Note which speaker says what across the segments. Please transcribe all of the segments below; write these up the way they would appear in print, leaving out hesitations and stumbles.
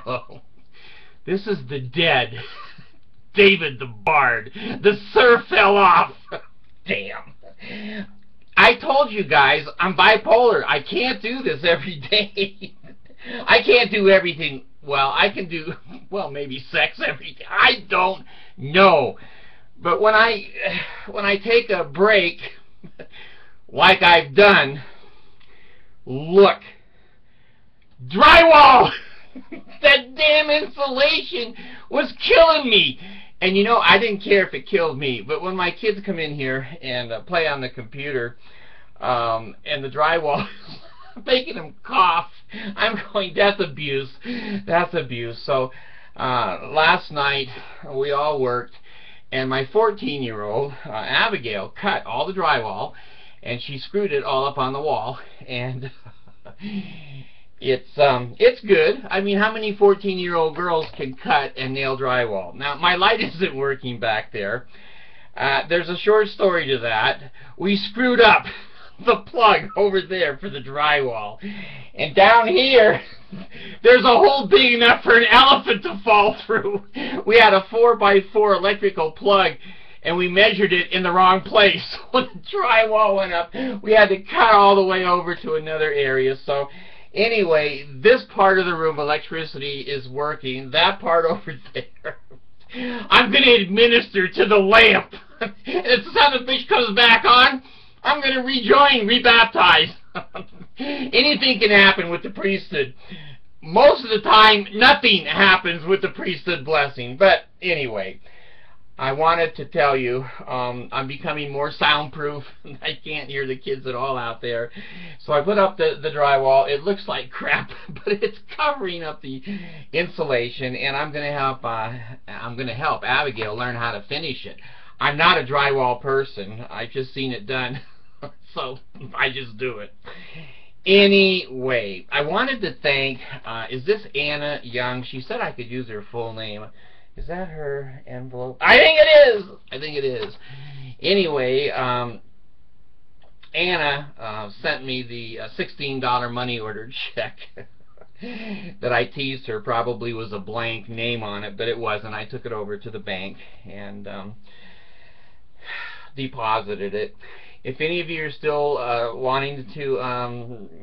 Speaker 1: Hello. This is the dead David the Bard. The sir fell off. Damn. I told you guys, I'm bipolar. I can't do this every day. I can't do everything. Well, I can do, well, maybe sex every day. I don't know. But when I take a break, like I've done, look. Drywall! That damn insulation was killing me. And you know, I didn't care if it killed me, but when my kids come in here and play on the computer, and the drywall is making them cough, I'm going, that's abuse. That's abuse. So, last night, we all worked, and my 14-year-old, Abigail, cut all the drywall, and she screwed it all up on the wall, and it's good. I mean, how many 14-year-old girls can cut and nail drywall? Now, my light isn't working back there. There's a short story to that. We screwed up the plug over there for the drywall. And down here, there's a hole big enough for an elephant to fall through. We had a 4x4 electrical plug, and we measured it in the wrong place. When the drywall went up, we had to cut all the way over to another area. So anyway, this part of the room, electricity is working. That part over there, I'm going to administer to the lamp. And if the son of a bitch comes back on, I'm going to rejoin, rebaptize. Anything can happen with the priesthood. Most of the time, nothing happens with the priesthood blessing. But anyway, I wanted to tell you, I'm becoming more soundproof. I can't hear the kids at all out there. So I put up the drywall. It looks like crap, but it's covering up the insulation, and I'm going to help Abigail learn how to finish it. I'm not a drywall person. I've just seen it done, so I just do it. Anyway, I wanted to thank, is this Anna Young? She said I could use her full name. Is that her envelope? I think it is! I think it is. Anyway, Anna sent me the $16 money order check that I teased her probably was a blank name on it, but it wasn't. I took it over to the bank and deposited it. If any of you are still wanting to,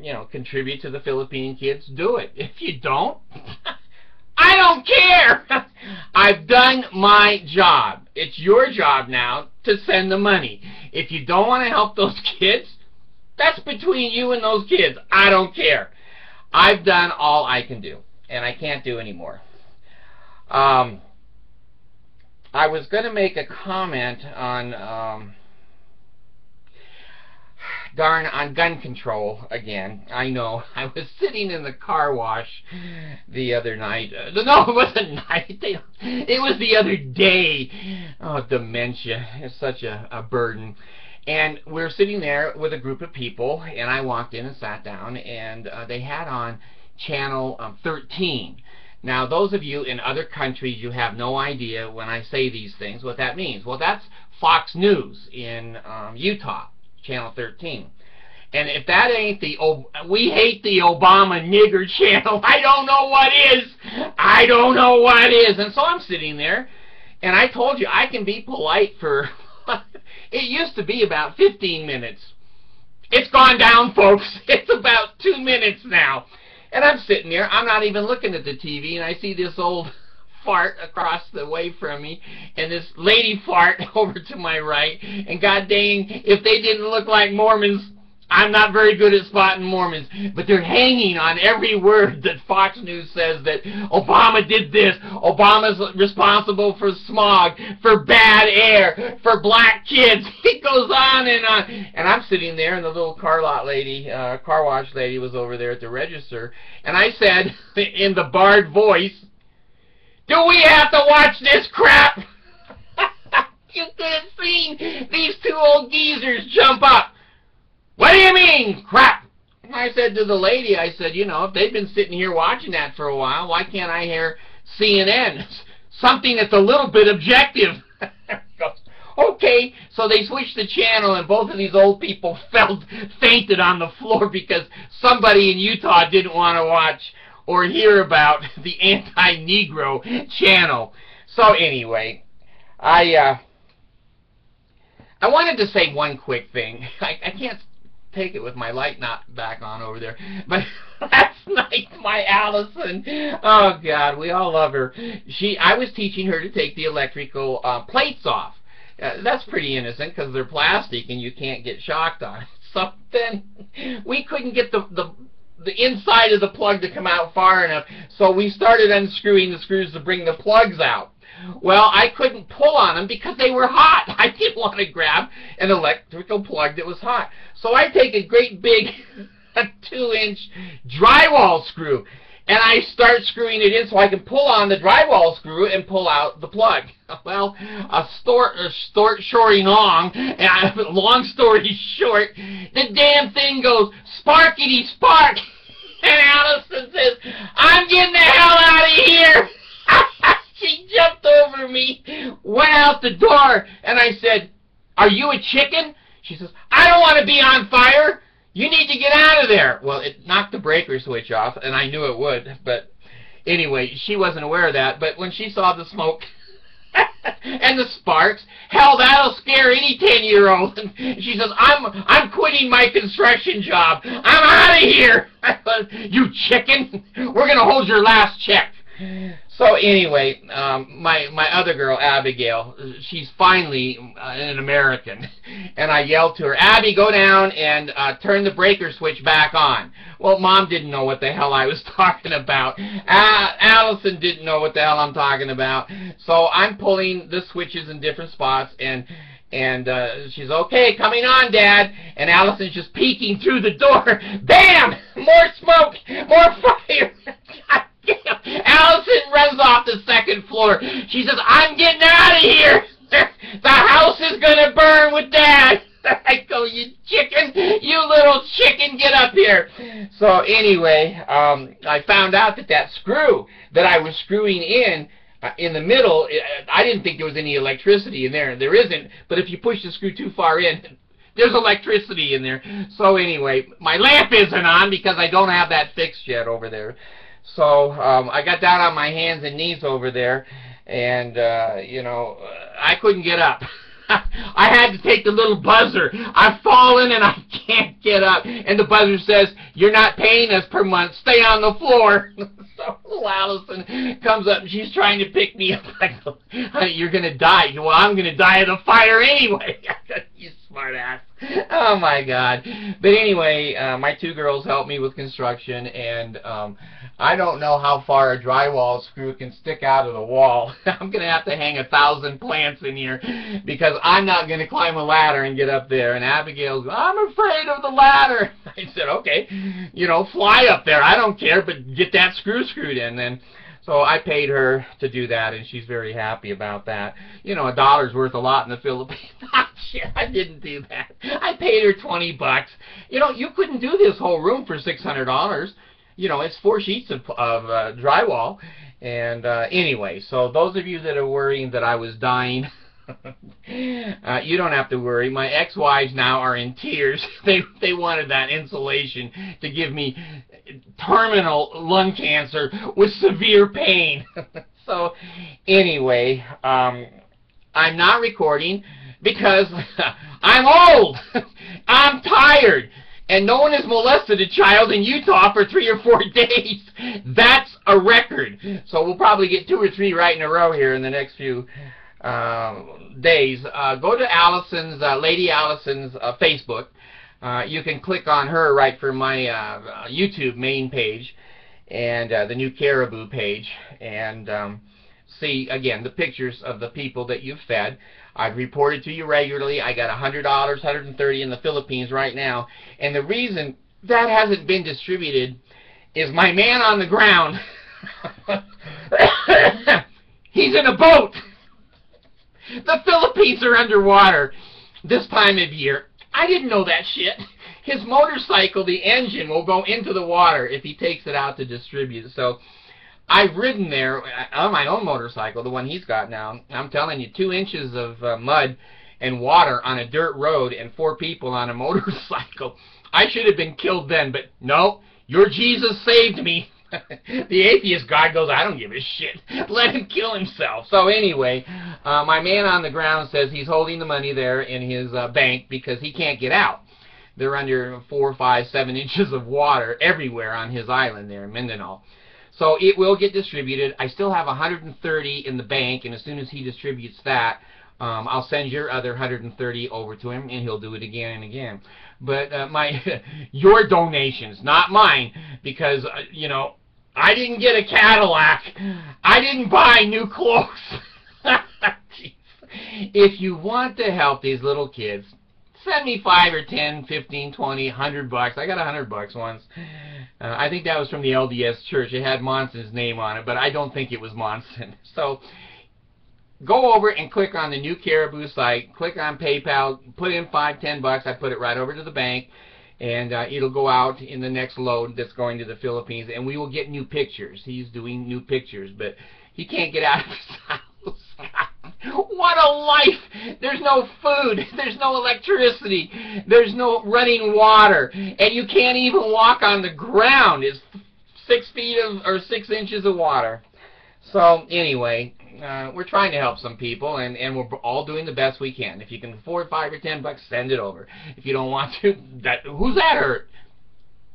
Speaker 1: you know, contribute to the Philippine kids, do it. If you don't, I don't care. I've done my job. It's your job now to send the money. If you don't want to help those kids, that's between you and those kids. I don't care. I've done all I can do, and I can't do any more. I was going to make a comment on on gun control again. I know. I was sitting in the car wash the other night. No, it wasn't night. It was the other day. Oh, dementia is such a burden. And we're sitting there with a group of people, and I walked in and sat down, and they had on channel 13. Now, those of you in other countries, you have no idea when I say these things what that means. Well, that's Fox News in Utah, channel 13. And if that ain't the, we hate the Obama nigger channel, I don't know what is. I don't know what is. And so I'm sitting there, and I told you I can be polite for, it used to be about 15 minutes. It's gone down, folks. It's about 2 minutes now. And I'm sitting there, I'm not even looking at the TV, and I see this old fart across the way from me, and this lady fart over to my right, and god dang, if they didn't look like Mormons, I'm not very good at spotting Mormons, but they're hanging on every word that Fox News says, that Obama did this, Obama's responsible for smog, for bad air, for black kids. It goes on, and I'm sitting there, and the little car wash lady was over there at the register, and I said, in the barred voice, do we have to watch this crap? You could have seen these two old geezers jump up. What do you mean, crap? And I said to the lady, I said, you know, if they've been sitting here watching that for a while, why can't I hear CNN? Something that's a little bit objective. Okay, so they switched the channel, and both of these old people fainted on the floor because somebody in Utah didn't want to watch or hear about the anti-Negro channel. So anyway, I wanted to say one quick thing. I can't take it with my light not back on over there. But last night, my Alison, oh God, we all love her. I was teaching her to take the electrical plates off. That's pretty innocent because they're plastic and you can't get shocked on it. So then we couldn't get the inside of the plug to come out far enough, so we started unscrewing the screws to bring the plugs out. Well, I couldn't pull on them because they were hot. I didn't want to grab an electrical plug that was hot. So I take a great big 2-inch drywall screw, and I start screwing it in so I can pull on the drywall screw and pull out the plug. Well, long story short, the damn thing goes sparkity spark, and Alison says, "I'm getting the hell out of here." She jumped over me, went out the door, and I said, "Are you a chicken?" She says, "I don't want to be on fire. You need to get out of there." Well, it knocked the breaker switch off, and I knew it would. But anyway, she wasn't aware of that. But when she saw the smoke and the sparks, hell, that'll scare any 10-year-old. And she says, I'm quitting my construction job. I'm out of here." I said, "You chicken, we're going to hold your last check." So anyway, my other girl, Abigail, she's finally an American. And I yelled to her, "Abby, go down and turn the breaker switch back on." Well, Mom didn't know what the hell I was talking about. Alison didn't know what the hell I'm talking about. So I'm pulling the switches in different spots, and she's, "Okay, coming on, Dad." And Alison's just peeking through the door. Bam! More smoke! More fire! Alison runs off the second floor. She says, "I'm getting out of here. The house is going to burn with Dad." I go, "You chicken, you little chicken, get up here." So anyway, I found out that screw that I was screwing in the middle, I didn't think there was any electricity in there. There isn't, but if you push the screw too far in, there's electricity in there. So anyway, my lamp isn't on because I don't have that fixed yet over there. So I got down on my hands and knees over there, and you know, I couldn't get up. I had to take the little buzzer. I've fallen and I can't get up. And the buzzer says, "You're not paying us per month. Stay on the floor." So little Alison comes up and she's trying to pick me up. I go, "Honey, you're going to die." "Well, I'm going to die of the fire anyway." You smart ass. Oh my God. But anyway, my two girls helped me with construction, and I don't know how far a drywall screw can stick out of the wall. I'm going to have to hang 1,000 plants in here because I'm not going to climb a ladder and get up there. And Abigail's, "I'm afraid of the ladder." I said, "Okay, you know, fly up there. I don't care, but get that screw screwed in then." So I paid her to do that, and she's very happy about that. You know, $1's worth a lot in the Philippines. Shit, I didn't do that. I paid her $20. You know, you couldn't do this whole room for $600. You know, it's 4 sheets of drywall. And anyway, so those of you that are worrying that I was dying, you don't have to worry. My ex-wives now are in tears. They wanted that insulation to give me terminal lung cancer with severe pain. So anyway, I'm not recording because I'm old. I'm tired. And no one has molested a child in Utah for 3 or 4 days. That's a record. So we'll probably get 2 or 3 right in a row here in the next few days. Go to Alison's, Lady Alison's Facebook. You can click on her right for my YouTube main page and the new Caribou page, and see, again, the pictures of the people that you've fed. I've reported to you regularly. I got $100, $130 in the Philippines right now. And the reason that hasn't been distributed is my man on the ground, he's in a boat. The Philippines are underwater this time of year. I didn't know that shit. His motorcycle, the engine, will go into the water if he takes it out to distribute. So I've ridden there on my own motorcycle, the one he's got now. I'm telling you, 2 inches of mud and water on a dirt road and 4 people on a motorcycle. I should have been killed then, but no, your Jesus saved me. The atheist God goes, I don't give a shit. Let him kill himself. So anyway, my man on the ground says he's holding the money there in his bank because he can't get out. They're under 4, 5, 7 inches of water everywhere on his island there in Mindanao. So it will get distributed. I still have 130 in the bank, and as soon as he distributes that, I'll send your other 130 over to him, and he'll do it again and again. But your donations, not mine, because you know, I didn't get a Cadillac. I didn't buy new clothes. If you want to help these little kids, send me 5 or 10, 15, 20, $100. I got $100 once. I think that was from the LDS church. It had Monson's name on it, but I don't think it was Monson. So go over and click on the New Caribou site. Click on PayPal. Put in $5, $10. I put it right over to the bank, and it'll go out in the next load that's going to the Philippines, and we will get new pictures. He's doing new pictures, but he can't get out of his house. What a life! There's no food, there's no electricity, there's no running water, and you can't even walk on the ground. It's 6 feet or 6 inches of water. So anyway, we're trying to help some people, and we're all doing the best we can. If you can afford $5 or $10, send it over. If you don't want to, who's that hurt?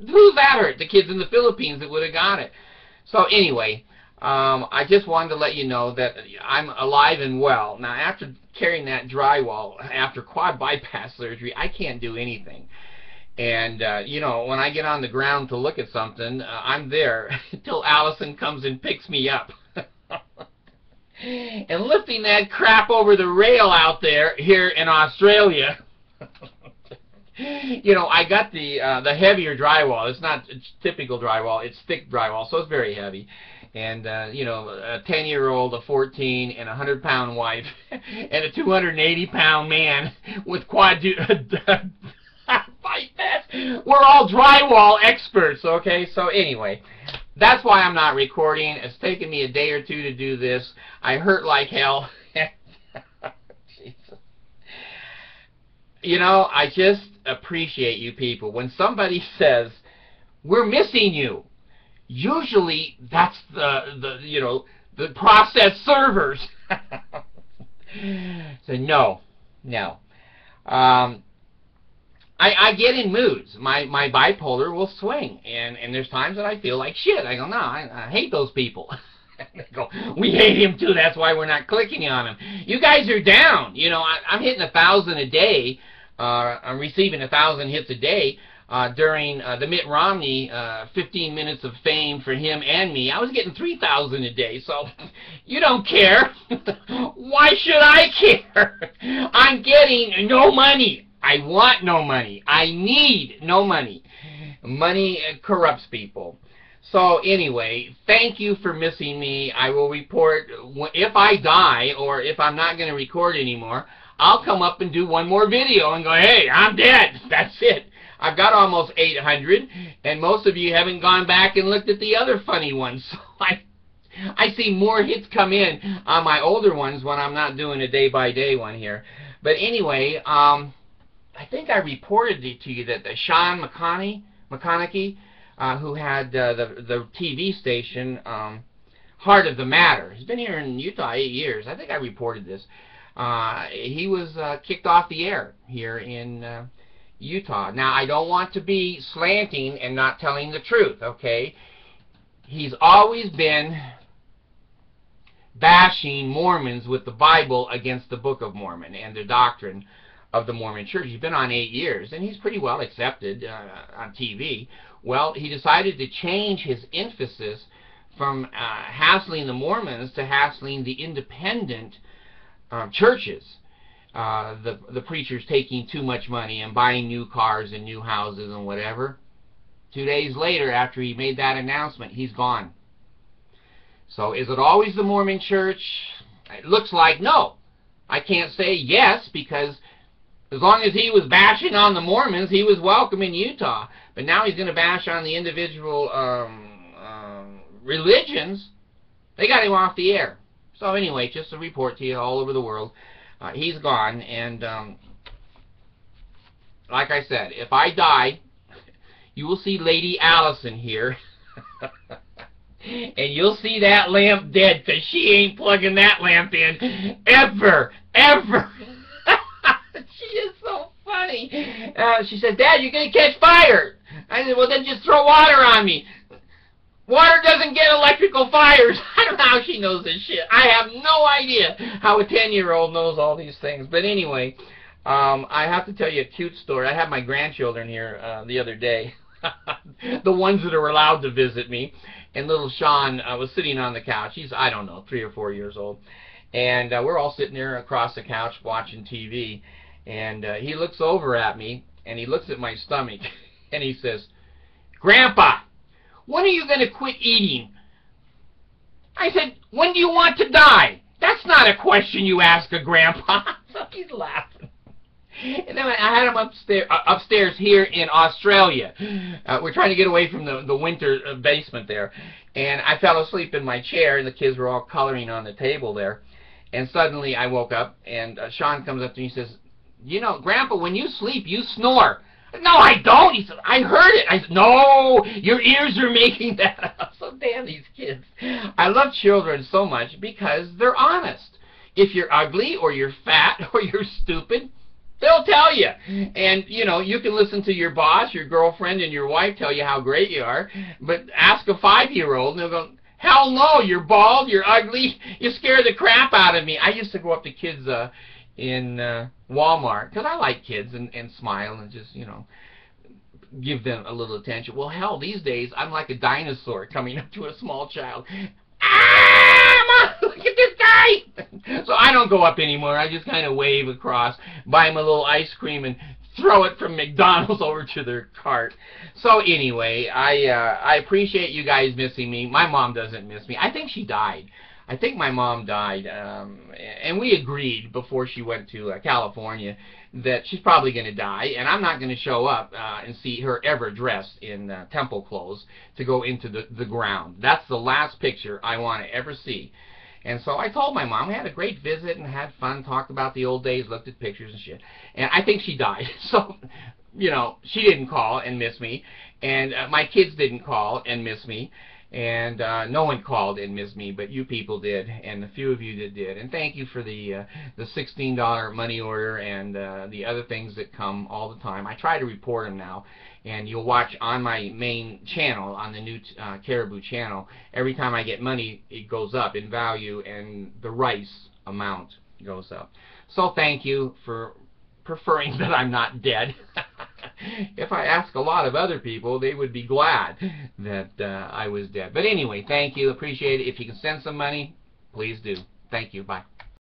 Speaker 1: Who's that hurt? The kids in the Philippines that would have got it. So anyway, I just wanted to let you know that I'm alive and well. Now, after carrying that drywall, after quad bypass surgery, I can't do anything. And, you know, when I get on the ground to look at something, I'm there until Alison comes and picks me up. And lifting that crap over the rail out there here in Australia, you know, I got the heavier drywall. It's not typical drywall. It's thick drywall, so it's very heavy. And, you know, a 10-year-old, a 14, and a 100-pound wife, and a 280-pound man with quad bypass. We're all drywall experts, okay? So anyway, that's why I'm not recording. It's taken me a day or two to do this. I hurt like hell. Jesus. You know, I just appreciate you people. When somebody says, we're missing you, usually that's the you know, the process servers. So no. I get in moods. My bipolar will swing, and there's times that I feel like shit. I go, no, I hate those people. They go, we hate him too. That's why we're not clicking on him. You guys are down. You know, I'm hitting 1,000 a day. I'm receiving 1,000 hits a day. During the Mitt Romney 15 minutes of fame for him and me, I was getting 3,000 a day. So you don't care. Why should I care? I'm getting no money. I want no money. I need no money. Money corrupts people. So anyway, thank you for missing me. I will report if I die, or if I'm not going to record anymore. I'll come up and do one more video and go, hey, I'm dead. That's it. I've got almost 800, and most of you haven't gone back and looked at the other funny ones. So I see more hits come in on my older ones when I'm not doing a day-by-day one here. But anyway, I think I reported it to you that the Sean McConaughey, who had the TV station Heart of the Matter. He's been here in Utah 8 years. I think I reported this. He was kicked off the air here in Utah. Now, I don't want to be slanting and not telling the truth, okay? He's always been bashing Mormons with the Bible against the Book of Mormon and the doctrine of the Mormon Church. He's been on 8 years, and he's pretty well accepted on TV. Well, he decided to change his emphasis from hassling the Mormons to hassling the independent churches. The preachers taking too much money and buying new cars and new houses and whatever. 2 days later, after he made that announcement, he's gone. So is it always the Mormon Church? It looks like no. I can't say yes, because as long as he was bashing on the Mormons, he was welcome in Utah. But now he's going to bash on the individual religions. They got him off the air. So anyway, just a report to you all over the world. He's gone, and like I said, if I die, you will see Lady Alison here. And you'll see that lamp dead, because she ain't plugging that lamp in ever, ever. She is so funny. She said, Dad, you're going to catch fire. I said, well, then just throw water on me. Water doesn't get electrical fires. I don't know how she knows this shit. I have no idea how a 10-year-old knows all these things. But anyway, I have to tell you a cute story. I had my grandchildren here the other day. The ones that are allowed to visit me. And little Sean was sitting on the couch. He's, I don't know, 3 or 4 years old. And we're all sitting there across the couch watching TV. And he looks over at me, and he looks at my stomach, and he says, Grandpa, when are you going to quit eating? I said, when do you want to die? That's not a question you ask a grandpa. So he's laughing. And then I had him upstairs here in Australia. We're trying to get away from the winter basement there. And I fell asleep in my chair, and the kids were all coloring on the table there. And suddenly I woke up, and Sean comes up to me and says, you know, Grandpa, when you sleep, you snore. No, I don't. He said, I heard it. I said, no, your ears are making that up. So damn these kids. I love children so much because they're honest. If you're ugly or you're fat or you're stupid, they'll tell you. And, you know, you can listen to your boss, your girlfriend, and your wife tell you how great you are, but ask a 5-year-old, and they'll go, hell no, you're bald, you're ugly, you scare the crap out of me. I used to go up to kids in Walmart, because I like kids, and smile and just, you know, give them a little attention. Well, hell, these days, I'm like a dinosaur coming up to a small child. Ah, Mom, look at this guy! So I don't go up anymore. I just kind of wave across, buy them a little ice cream, and throw it from McDonald's over to their cart. So anyway, I appreciate you guys missing me. My mom doesn't miss me. I think she died. I think my mom died, and we agreed before she went to California that she's probably going to die, and I'm not going to show up and see her ever dressed in temple clothes to go into the ground. That's the last picture I want to ever see. And so I told my mom, we had a great visit and had fun, talked about the old days, looked at pictures and shit. And I think she died. So, you know, she didn't call and miss me, and my kids didn't call and miss me. And no one called and missed me, but you people did, and a few of you that did. And thank you for the $16 money order and the other things that come all the time. I try to report them now, and you'll watch on my main channel, on the new Caribou channel, every time I get money, it goes up in value, and the rice amount goes up. So thank you for preferring that I'm not dead. If I ask a lot of other people, they would be glad that I was dead. But anyway, thank you. Appreciate it. If you can send some money, please do. Thank you. Bye.